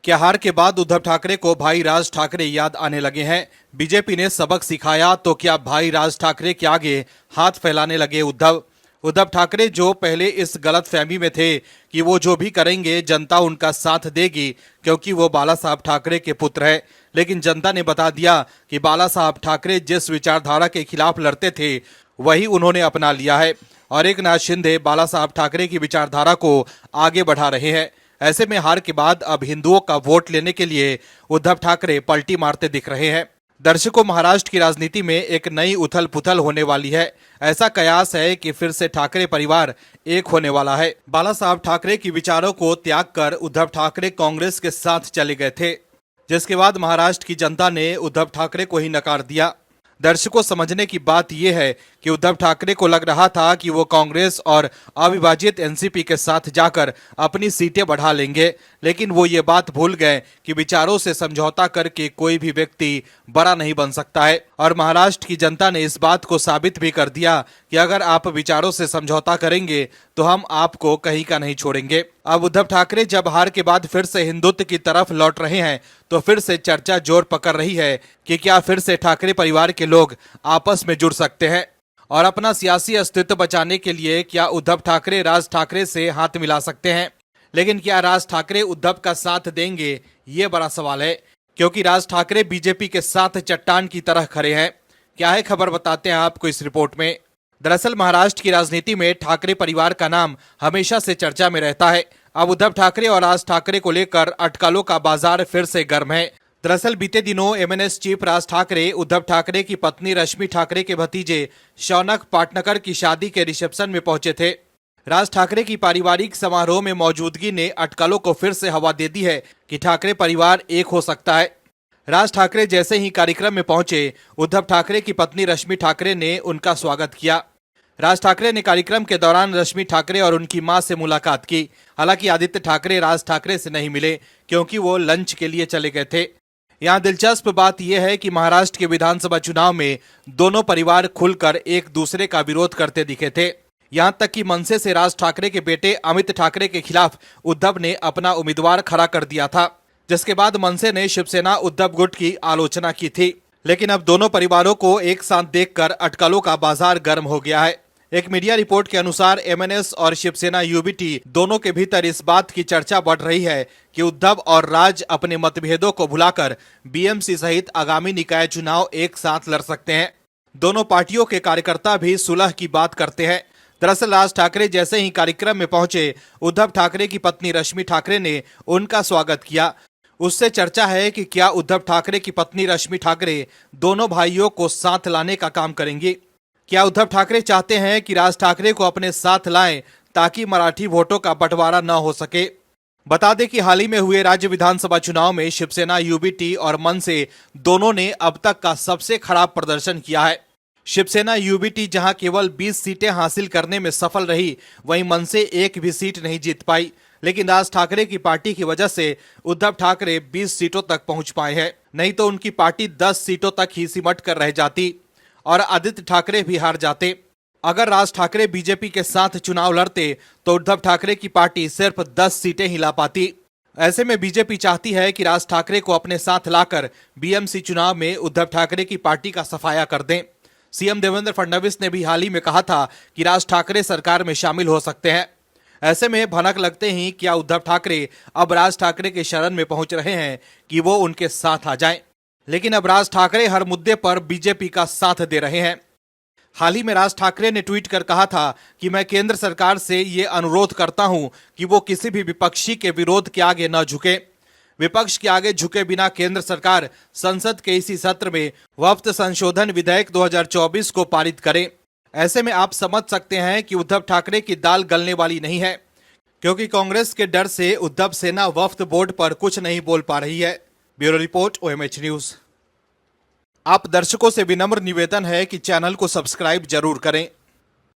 क्या हार के बाद उद्धव ठाकरे को भाई राज ठाकरे याद आने लगे हैं? बीजेपी ने सबक सिखाया तो क्या भाई राज ठाकरे के आगे हाथ फैलाने लगे उद्धव ठाकरे जो पहले इस गलतफहमी में थे कि वो जो भी करेंगे जनता उनका साथ देगी क्योंकि वो बाला साहब ठाकरे के पुत्र है, लेकिन जनता ने बता दिया कि बाला साहब ठाकरे जिस विचारधारा के खिलाफ लड़ते थे वही उन्होंने अपना लिया है और एकनाथ शिंदे बाला साहब ठाकरे की विचारधारा को आगे बढ़ा रहे हैं। ऐसे में हार के बाद अब हिंदुओं का वोट लेने के लिए उद्धव ठाकरे पलटी मारते दिख रहे हैं। दर्शकों, महाराष्ट्र की राजनीति में एक नई उथल पुथल होने वाली है। ऐसा कयास है कि फिर से ठाकरे परिवार एक होने वाला है। बाला साहब ठाकरे की विचारों को त्याग कर उद्धव ठाकरे कांग्रेस के साथ चले गए थे, जिसके बाद महाराष्ट्र की जनता ने उद्धव ठाकरे को ही नकार दिया। दर्शकों, समझने की बात यह है कि उद्धव ठाकरे को लग रहा था कि वो कांग्रेस और अविभाजित एनसीपी के साथ जाकर अपनी सीटें बढ़ा लेंगे, लेकिन वो ये बात भूल गए कि विचारों से समझौता करके कोई भी व्यक्ति बड़ा नहीं बन सकता है। और महाराष्ट्र की जनता ने इस बात को साबित भी कर दिया कि अगर आप विचारों से समझौता करेंगे तो हम आपको कहीं का नहीं छोड़ेंगे। अब उद्धव ठाकरे जब हार के बाद फिर से हिंदुत्व की तरफ लौट रहे हैं तो फिर से चर्चा जोर पकड़ रही है कि क्या फिर से ठाकरे परिवार के लोग आपस में जुड़ सकते हैं और अपना सियासी अस्तित्व बचाने के लिए क्या उद्धव ठाकरे राज ठाकरे से हाथ मिला सकते हैं। लेकिन क्या राज ठाकरे उद्धव का साथ देंगे, ये बड़ा सवाल है, क्योंकि राज ठाकरे बीजेपी के साथ चट्टान की तरह खड़े हैं। क्या है खबर, बताते हैं आपको इस रिपोर्ट में। दरअसल महाराष्ट्र की राजनीति में ठाकरे परिवार का नाम हमेशा से चर्चा में रहता है। अब उद्धव ठाकरे और राज ठाकरे को लेकर अटकलों का बाजार फिर से गर्म है। दरअसल बीते दिनों एमएनएस चीफ राज ठाकरे उद्धव ठाकरे की पत्नी रश्मि ठाकरे के भतीजे शौनक पाटनकर की शादी के रिसेप्शन में पहुंचे थे। राज ठाकरे की पारिवारिक समारोह में मौजूदगी ने अटकलों को फिर से हवा दे दी है कि ठाकरे परिवार एक हो सकता है। राज ठाकरे जैसे ही कार्यक्रम में पहुंचे, उद्धव ठाकरे की पत्नी रश्मि ठाकरे ने उनका स्वागत किया। राज ठाकरे ने कार्यक्रम के दौरान रश्मि ठाकरे और उनकी मां से मुलाकात की। हालांकि आदित्य ठाकरे राज ठाकरे से नहीं मिले क्योंकि वो लंच के लिए चले गए थे। यहाँ दिलचस्प बात यह है कि महाराष्ट्र के विधानसभा चुनाव में दोनों परिवार खुलकर एक दूसरे का विरोध करते दिखे थे। यहाँ तक कि मनसे से राज ठाकरे के बेटे अमित ठाकरे के खिलाफ उद्धव ने अपना उम्मीदवार खड़ा कर दिया था, जिसके बाद मनसे ने शिवसेना उद्धव गुट की आलोचना की थी। लेकिन अब दोनों परिवारों को एक साथ देखकर अटकलों का बाजार गर्म हो गया है। एक मीडिया रिपोर्ट के अनुसार एमएनएस और शिवसेना यूबीटी दोनों के भीतर इस बात की चर्चा बढ़ रही है कि उद्धव और राज अपने मतभेदों को भुलाकर बीएमसी सहित आगामी निकाय चुनाव एक साथ लड़ सकते हैं। दोनों पार्टियों के कार्यकर्ता भी सुलह की बात करते हैं। दरअसल राज ठाकरे जैसे ही कार्यक्रम में पहुंचे, उद्धव ठाकरे की पत्नी रश्मि ठाकरे ने उनका स्वागत किया। उससे चर्चा है कि क्या उद्धव ठाकरे की पत्नी रश्मि ठाकरे दोनों भाइयों को साथ लाने का काम करेंगी। क्या उद्धव ठाकरे चाहते हैं कि राज ठाकरे को अपने साथ लाएं ताकि मराठी वोटों का बंटवारा न हो सके। बता दें कि हाल ही में हुए राज्य विधानसभा चुनाव में शिवसेना यूबीटी और मनसे दोनों ने अब तक का सबसे खराब प्रदर्शन किया है। शिवसेना यूबीटी जहां केवल 20 सीटें हासिल करने में सफल रही, वहीं मनसे एक भी सीट नहीं जीत पाई। लेकिन राज ठाकरे की पार्टी की वजह से उद्धव ठाकरे 20 सीटों तक पहुंच पाए हैं, नहीं तो उनकी पार्टी 10 सीटों तक ही सिमट कर रह जाती और आदित्य ठाकरे भी हार जाते। अगर राज ठाकरे बीजेपी के साथ चुनाव लड़ते तो उद्धव ठाकरे की पार्टी सिर्फ 10 सीटें ही ला पाती। ऐसे में बीजेपी चाहती है कि राज ठाकरे को अपने साथ लाकर बीएमसी चुनाव में उद्धव ठाकरे की पार्टी का सफाया कर दें। सीएम देवेंद्र फडणवीस ने भी हाल ही में कहा था कि राज ठाकरे सरकार में शामिल हो सकते हैं। ऐसे में भनक लगते ही क्या उद्धव ठाकरे अब राज ठाकरे के शरण में पहुंच रहे हैं कि वो उनके साथ आ जाएं। लेकिन अब राज ठाकरे हर मुद्दे पर बीजेपी का साथ दे रहे हैं। हाल ही में राज ठाकरे ने ट्वीट कर कहा था कि मैं केंद्र सरकार से ये अनुरोध करता हूं कि वो किसी भी विपक्षी के विरोध के आगे न झुके। विपक्ष के आगे झुके बिना केंद्र सरकार संसद के इसी सत्र में वक्फ संशोधन विधेयक 2024 को पारित करे। ऐसे में आप समझ सकते हैं कि उद्धव ठाकरे की दाल गलने वाली नहीं है, क्योंकि कांग्रेस के डर से उद्धव सेना वक्फ बोर्ड पर कुछ नहीं बोल पा रही है। Bureau report, OMH news. आप दर्शकों से विनम्र निवेदन है कि चैनल को सब्सक्राइब जरूर करें।